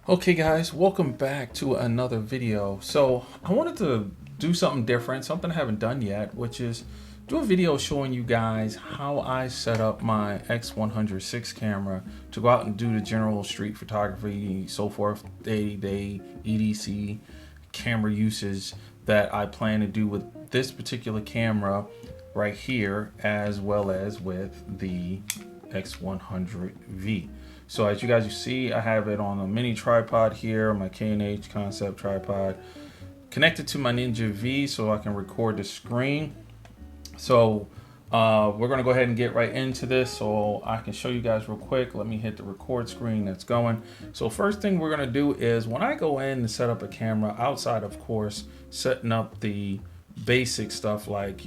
Okay guys, welcome back to another video. So I wanted to do something different, something I haven't done yet, which is do a video showing you guys how I set up my X100 camera to go out and do the general street photography, so forth, day-to-day EDC camera uses that I plan to do with this particular camera right here, as well as with the X100v. So as you guys see, I have it on a mini tripod here, my K&H concept tripod, connected to my Ninja V so I can record the screen. So we're gonna go ahead and get right into this so I can show you guys real quick. Let me hit the record screen that's going. So first thing we're gonna do is when I go in to set up a camera, outside of course, setting up the basic stuff like,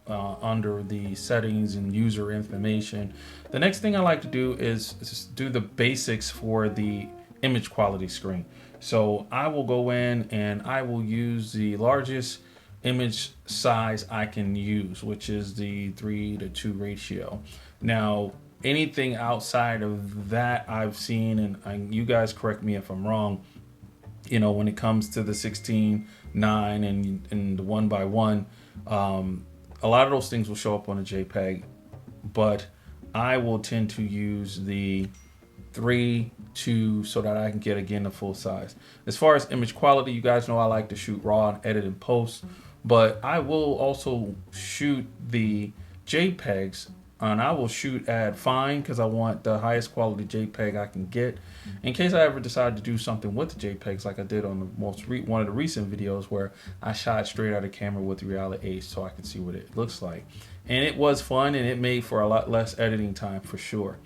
under the settings and user information, the next thing I like to do is just do the basics for the image quality screen. So I will go in and I will use the largest image size I can use, which is the 3:2 ratio. Now anything outside of that I've seen, and you guys correct me if I'm wrong, when it comes to the 16:9 and the 1:1, a lot of those things will show up on a JPEG, but I will tend to use the 3:2 so that I can get again the full size. As far as image quality, you guys know I like to shoot raw and edit and post, but I will also shoot the JPEGs, and I will shoot at fine because I want the highest quality JPEG I can get in case I ever decide to do something with the JPEGs, like I did on the one of the recent videos where I shot straight out of camera with the Reality Ace so I could see what it looks like. And it was fun, and it made for a lot less editing time for sure.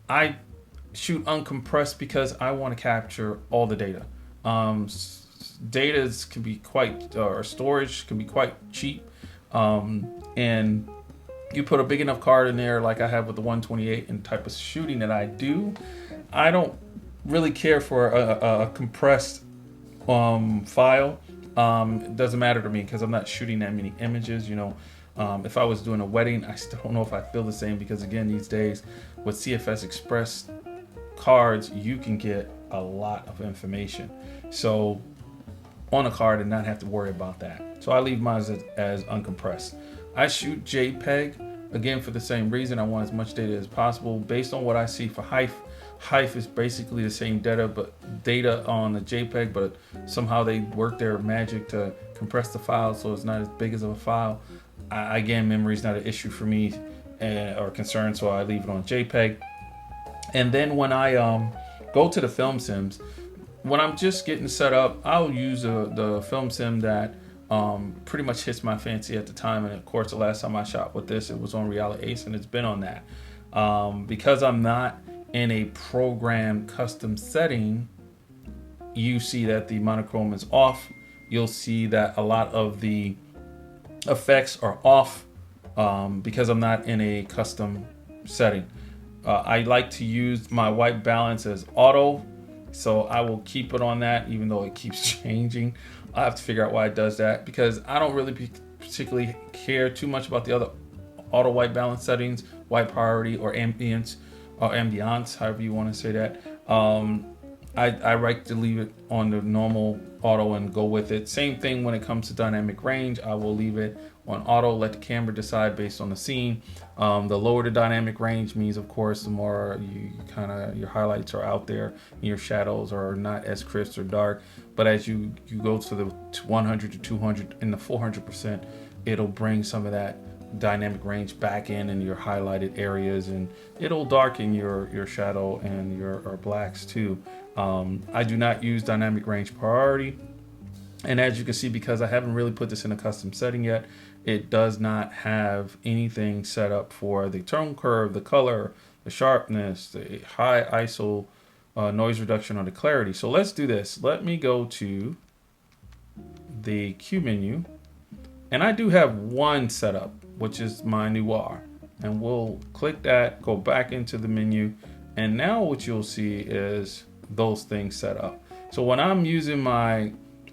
I shoot uncompressed because I want to capture all the data. Data can be quite, or storage can be quite cheap, and you put a big enough card in there like I have with the 128 and type of shooting that I do, I don't really care for a compressed file. It doesn't matter to me because I'm not shooting that many images. If I was doing a wedding, I still don't know if I feel the same because again, these days with CFS Express cards, you can get a lot of information. So on a card and not have to worry about that. So I leave mine as uncompressed. I shoot JPEG, again, for the same reason. I want as much data as possible based on what I see for HEIF. HEIF is basically the same data on the JPEG, but somehow they work their magic to compress the file so it's not as big as of a file. Again, memory is not an issue for me or concern, so I leave it on JPEG. And then when I go to the film sims, when I'm just getting set up, I'll use the film sim that pretty much hits my fancy at the time. And of course, the last time I shot with this, it was on Reality Ace, and it's been on that. Because I'm not in a program custom setting, you see that the monochrome is off. You'll see that a lot of the effects are off because I'm not in a custom setting. I like to use my white balance as auto, so I will keep it on that even though it keeps changing. I have to figure out why it does that because I don't really particularly care too much about the other auto white balance settings, white priority or ambience, or ambiance, however you want to say that. I like to leave it on the normal auto and go with it. Same thing when it comes to dynamic range. I will leave it on auto, let the camera decide based on the scene. The lower the dynamic range means, of course, the more your highlights are out there and your shadows are not as crisp or dark. But as you go to the 100 to 200 and the 400%, it'll bring some of that dynamic range back in your highlighted areas, and it'll darken your shadow and your blacks too. I do not use dynamic range priority, and as you can see, because I haven't really put this in a custom setting yet, it does not have anything set up for the tone curve, the color, the sharpness, the high ISO, noise reduction, or the clarity. So let's do this. Let me go to the Q menu, and I do have one set up, which is my Noir, and we'll click that, go back into the menu, and now what you'll see is those things set up. So when I'm using my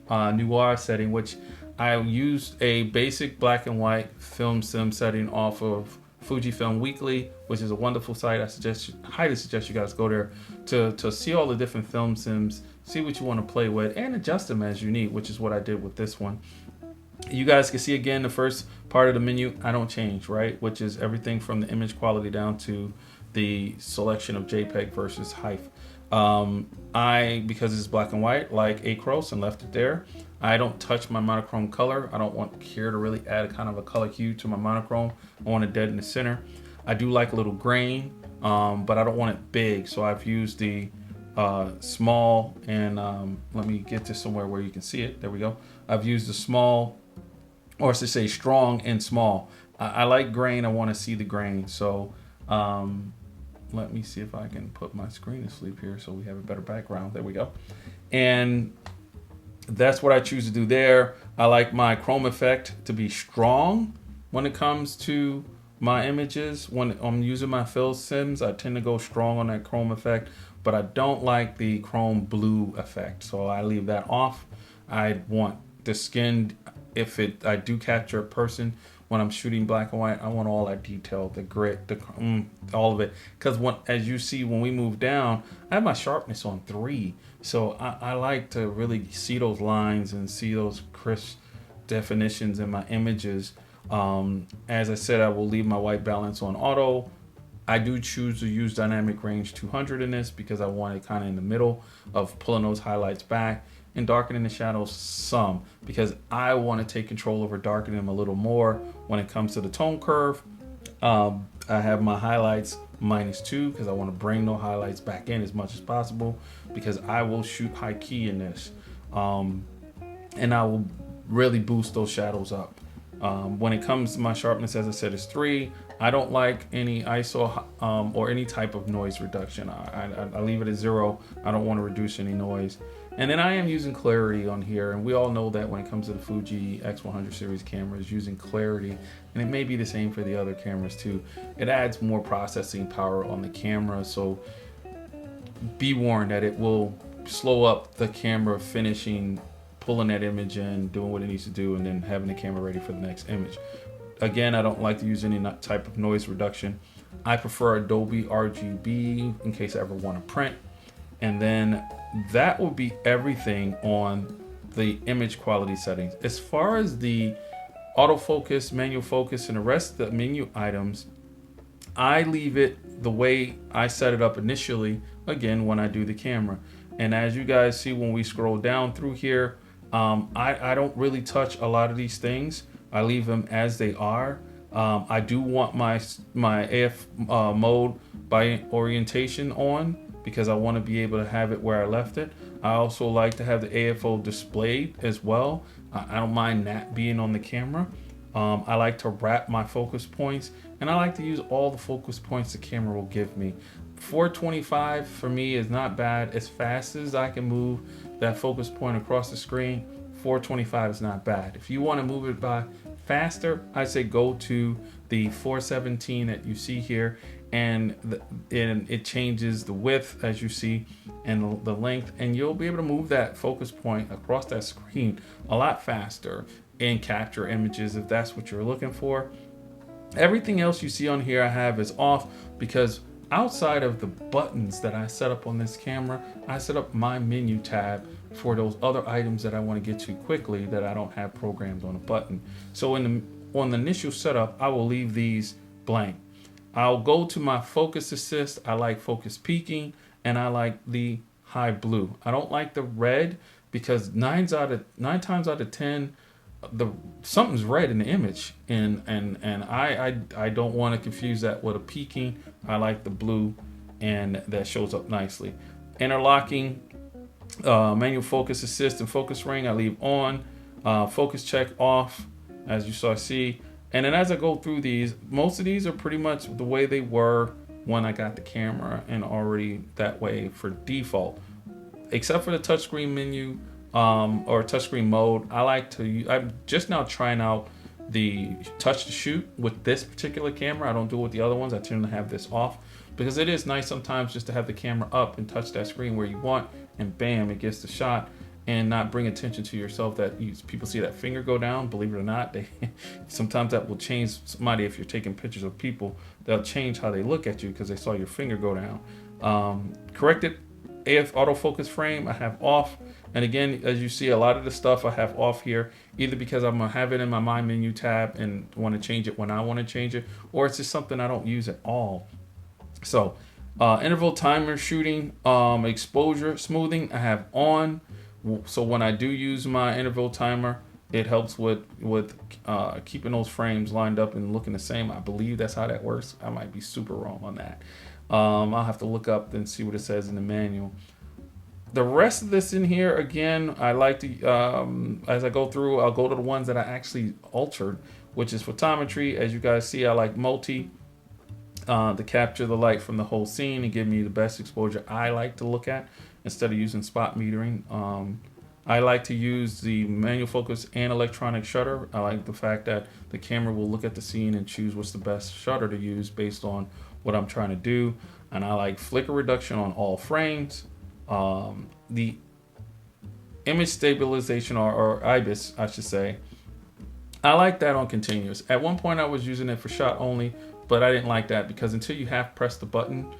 Noir setting, which I used a basic black and white film sim setting off of Fujifilm Weekly, which is a wonderful site. Highly suggest you guys go there to see all the different film sims, see what you want to play with, and adjust them as you need, which is what I did with this one. You guys can see again the first part of the menu, I don't change, right? Which is everything from the image quality down to the selection of JPEG versus HEIF. Because it's black and white, like acros, and left it there. I don't touch my monochrome color. I don't want here to really add a kind of a color hue to my monochrome. I want it dead in the center. I do like a little grain, but I don't want it big. So I've used the small, and let me get this somewhere where you can see it. There we go. I've used the small, or I should say strong and small. I like grain. I want to see the grain. So let me see if I can put my screen to sleep here so we have a better background. There we go. And that's what I choose to do there. I like my chrome effect to be strong when it comes to my images. When I'm using my fill sims, I tend to go strong on that chrome effect, but I don't like the chrome blue effect, so I leave that off. I want the skin, I do capture a person when I'm shooting black and white, I want all that detail, the grit, all of it. Because as you see, when we move down, I have my sharpness on 3. So I like to really see those lines and see those crisp definitions in my images. As I said, I will leave my white balance on auto. I do choose to use dynamic range 200 in this because I want it kind of in the middle of pulling those highlights back and darkening the shadows some, because I want to take control over darkening them a little more when it comes to the tone curve. I have my highlights -2 because I want to bring those highlights back in as much as possible, because I will shoot high key in this, and I will really boost those shadows up. When it comes to my sharpness, as I said, is 3. I don't like any ISO or any type of noise reduction. I leave it at 0. I don't want to reduce any noise. And then I am using clarity on here, and we all know that when it comes to the Fuji X100 series cameras, using clarity, and it may be the same for the other cameras too, it adds more processing power on the camera, so be warned that it will slow up the camera finishing, pulling that image in, doing what it needs to do, and then having the camera ready for the next image. Again, I don't like to use any type of noise reduction. I prefer Adobe RGB in case I ever want to print. And then that will be everything on the image quality settings. As far as the autofocus, manual focus, and the rest of the menu items, I leave it the way I set it up initially, again, when I do the camera. And as you guys see when we scroll down through here, I don't really touch a lot of these things. I leave them as they are. I do want my AF mode by orientation on, because I want to be able to have it where I left it. I also like to have the AFO displayed as well. I don't mind that being on the camera. I like to wrap my focus points, and I like to use all the focus points the camera will give me. 425 for me is not bad. As fast as I can move that focus point across the screen, 425 is not bad. If you want to move it by faster, I say go to the 417 that you see here, and it changes the width, as you see, and the length, and you'll be able to move that focus point across that screen a lot faster and capture images if that's what you're looking for. Everything else you see on here I have is off, because outside of the buttons that I set up on this camera, I set up my menu tab for those other items that I want to get to quickly that I don't have programmed on a button. So on the initial setup, I will leave these blank. I'll go to my focus assist. I like focus peaking, and I like the high blue. I don't like the red, because 9 times out of 10, something's red in the image, and I don't want to confuse that with a peaking. I like the blue, and that shows up nicely. Interlocking, manual focus assist and focus ring I leave on. Focus check off, as you see. And then as I go through these, most of these are pretty much the way they were when I got the camera, and already that way for default, except for the touchscreen menu or touchscreen mode. I'm just now trying out the touch to shoot with this particular camera. I don't do it with the other ones. I tend to have this off, because it is nice sometimes just to have the camera up and touch that screen where you want, and bam, it gets the shot. and not bring attention to yourself that people see that finger go down. Believe it or not, they sometimes that will change somebody. If you're taking pictures of people, they'll change how they look at you because they saw your finger go down. Corrected AF autofocus frame I have off, and again, as you see, a lot of the stuff I have off here, either because I'm gonna have it in my menu tab and want to change it when I want to change it, or it's just something I don't use at all. So interval timer shooting, exposure smoothing I have on. So when I do use my interval timer, it helps with keeping those frames lined up and looking the same. I believe that's how that works. I might be super wrong on that. I'll have to look up and see what it says in the manual. The rest of this in here, again, I like to, as I go through, I'll go to the ones that I actually altered, which is photometry. As you guys see, I like multi to capture the light from the whole scene and give me the best exposure I like to look at instead of using spot metering. I like to use the manual focus and electronic shutter. I like the fact that the camera will look at the scene and choose what's the best shutter to use based on what I'm trying to do. And I like flicker reduction on all frames. The image stabilization or IBIS, I should say, I like that on continuous. At one point I was using it for shot only, but I didn't like that because until you have pressed the button,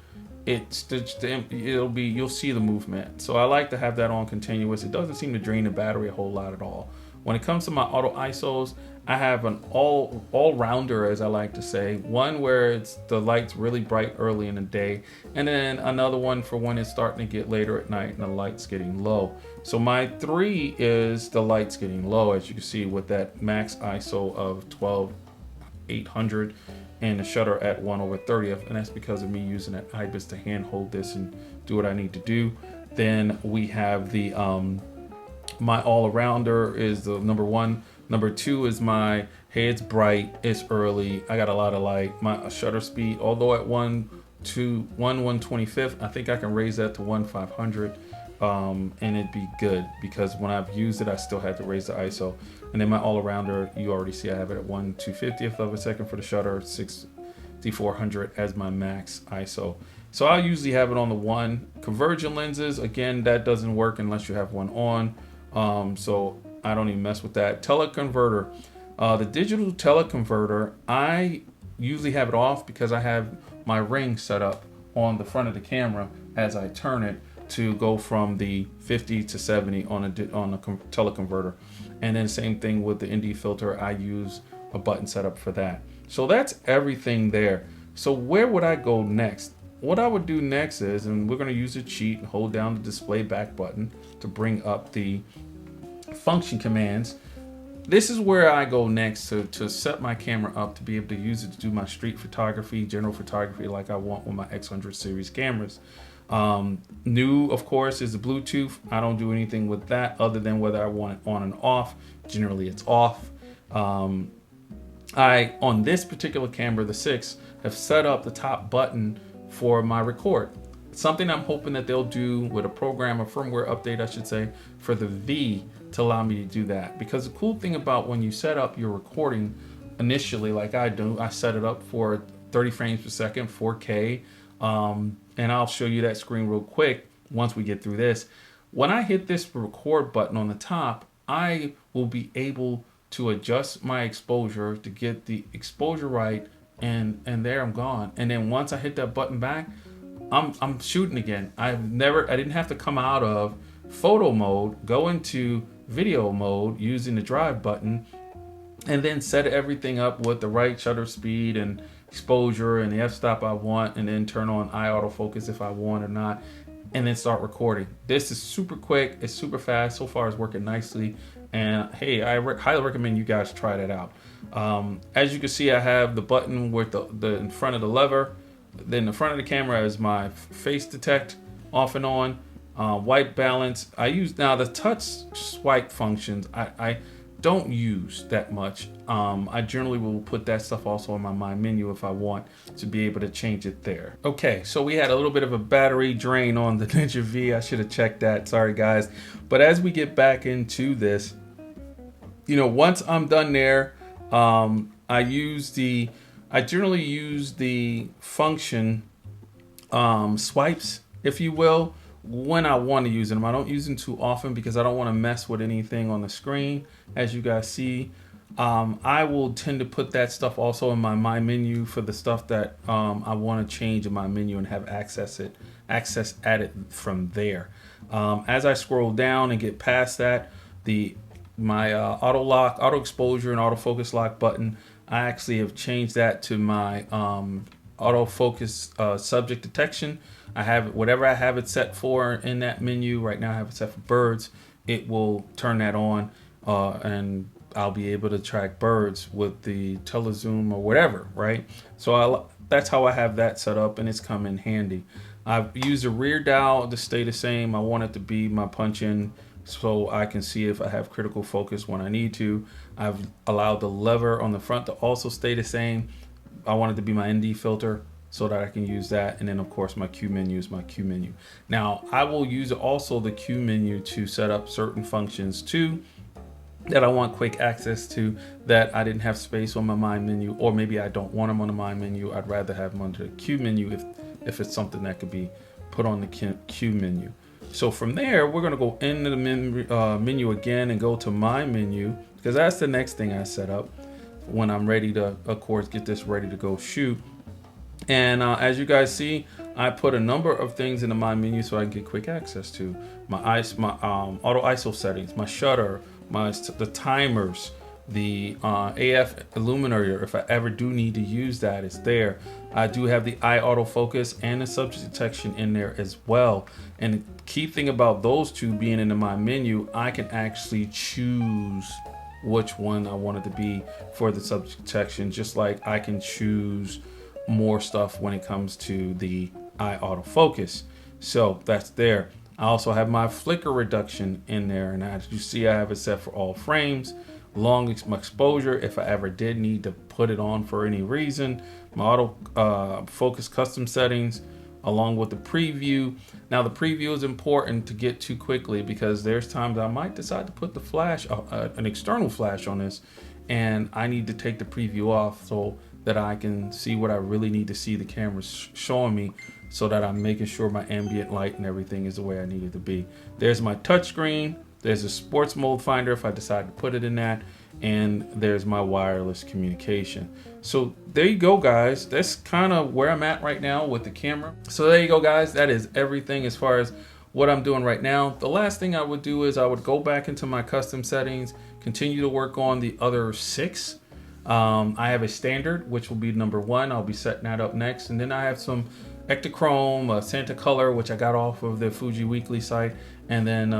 you'll see the movement. So I like to have that on continuous. It doesn't seem to drain the battery a whole lot at all. When it comes to my auto ISOs, I have an all-rounder, as I like to say. One where the light's really bright early in the day, and then another one for when it's starting to get later at night and the light's getting low. So my 3 is the light's getting low, as you can see with that max ISO of 12,800 and the shutter at 1/30th, and that's because of me using that IBIS to hand hold this and do what I need to do. Then we have the my all-arounder is the number 1. Number 2 is my, hey, it's bright, it's early, I got a lot of light. My shutter speed, although at 1/125th, I think I can raise that to 1/500, and it'd be good because when I've used it, I still had to raise the ISO. And then my all-arounder, you already see I have it at 1/250th of a second for the shutter, 6400 as my max ISO. So I'll usually have it on the 1. Convergent lenses, again, that doesn't work unless you have one on. So I don't even mess with that. Teleconverter, the digital teleconverter, I usually have it off because I have my ring set up on the front of the camera as I turn it to go from the 50 to 70 on a teleconverter. And then same thing with the ND filter, I use a button setup for that. So that's everything there. So where would I go next? What I would do next is, and we're going to use a cheat and hold down the display back button to bring up the function commands. This is where I go next to set my camera up to be able to use it to do my street photography, general photography like I want with my X100 series cameras. New, of course, is the Bluetooth. I don't do anything with that other than whether I want it on and off. Generally, it's off. On this particular camera, the 6, have set up the top button for my record. Something I'm hoping that they'll do with a program, a firmware update, I should say, for the V to allow me to do that. Because the cool thing about when you set up your recording initially, like I do, I set it up for 30 frames per second, 4K, and I'll show you that screen real quick once we get through this. When I hit this record button on the top, I will be able to adjust my exposure to get the exposure right, and there I'm gone. And then once I hit that button back, I'm shooting again. I didn't have to come out of photo mode, go into video mode using the drive button, and then set everything up with the right shutter speed and exposure and the f-stop I want, and then turn on eye autofocus if I want or not, and then start recording. This is super quick, it's super fast. So far it's working nicely, and hey, I highly recommend you guys try that out. As you can see, I have the button with the in front of the lever. Then the front of the camera is my face detect off and on. White balance, I use now the touch swipe functions. I don't use that much. I generally will put that stuff also in my menu if I want to be able to change it there. Okay, so we had a little bit of a battery drain on the Ninja V. I should have checked that, sorry guys. But as we get back into this, once I'm done there, I generally use the function swipes, if you will, when I want to use them. I don't use them too often because I don't want to mess with anything on the screen. As you guys see, I will tend to put that stuff also in my menu for the stuff that I want to change in my menu and have access at it from there. As I scroll down and get past that, my auto lock, auto exposure, and autofocus lock button, I actually have changed that to my autofocus subject detection. I have whatever I have it set for in that menu. Right now I have it set for birds. It will turn that on and I'll be able to track birds with the telezoom or whatever, right? So that's how I have that set up, and it's come in handy. I've used the rear dial to stay the same. I want it to be my punch in so I can see if I have critical focus when I need to. I've allowed the lever on the front to also stay the same. I want it to be my ND filter so that I can use that. And then of course my Q menu is my Q menu. Now I will use also the Q menu to set up certain functions too that I want quick access to that I didn't have space on my mind menu, or maybe I don't want them on the mind menu. I'd rather have them under the Q menu if it's something that could be put on the Q menu. So from there, we're gonna go into the menu again and go to my menu, because that's the next thing I set up when I'm ready to, of course, get this ready to go shoot. And as you guys see, I put a number of things into my menu so I can get quick access to my auto ISO settings, my shutter, the timers, the AF illuminator. If I ever do need to use that, it's there. I do have the eye autofocus and the subject detection in there as well. And the key thing about those two being into my menu, I can actually choose which one I want it to be for the subject detection, just like I can choose more stuff when it comes to the eye autofocus. So that's there. I also have my flicker reduction in there, and as you see, I have it set for all frames. Long exposure, if I ever did need to put it on for any reason. My auto focus custom settings, along with the preview. Now the preview is important to get to quickly because there's times I might decide to put the flash, an external flash on this, and I need to take the preview off so that I can see what I really need to see the camera showing me, so that I'm making sure my ambient light and everything is the way I need it to be. There's my touchscreen. There's a sports mode finder if I decide to put it in that. And there's my wireless communication. So there you go, guys. That's kind of where I'm at right now with the camera. So there you go, guys. That is everything as far as what I'm doing right now. The last thing I would do is I would go back into my custom settings, continue to work on the other 6. I have a standard, which will be number 1. I'll be setting that up next. And then I have some Ektachrome, Santa Color, which I got off of the Fuji Weekly site. And then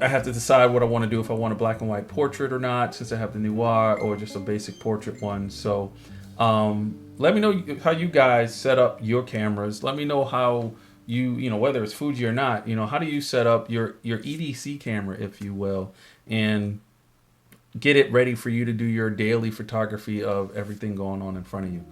I have to decide what I want to do, if I want a black and white portrait or not, since I have the Noir, or just a basic portrait one. So let me know how you guys set up your cameras. Let me know how you know, whether it's Fuji or not, you know, how do you set up your EDC camera, if you will, and get it ready for you to do your daily photography of everything going on in front of you.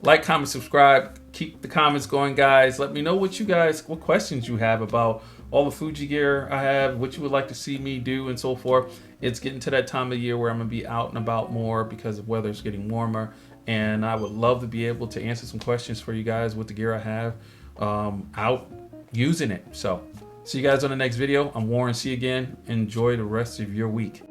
Like, comment, subscribe, keep the comments going, guys. Let me know what questions you have about all the Fuji gear I have, what you would like to see me do, and so forth. It's getting to that time of year where I'm gonna be out and about more because the weather's getting warmer, and I would love to be able to answer some questions for you guys with the gear I have out using it. So see you guys on the next video. I'm Warren. See you again. Enjoy the rest of your week.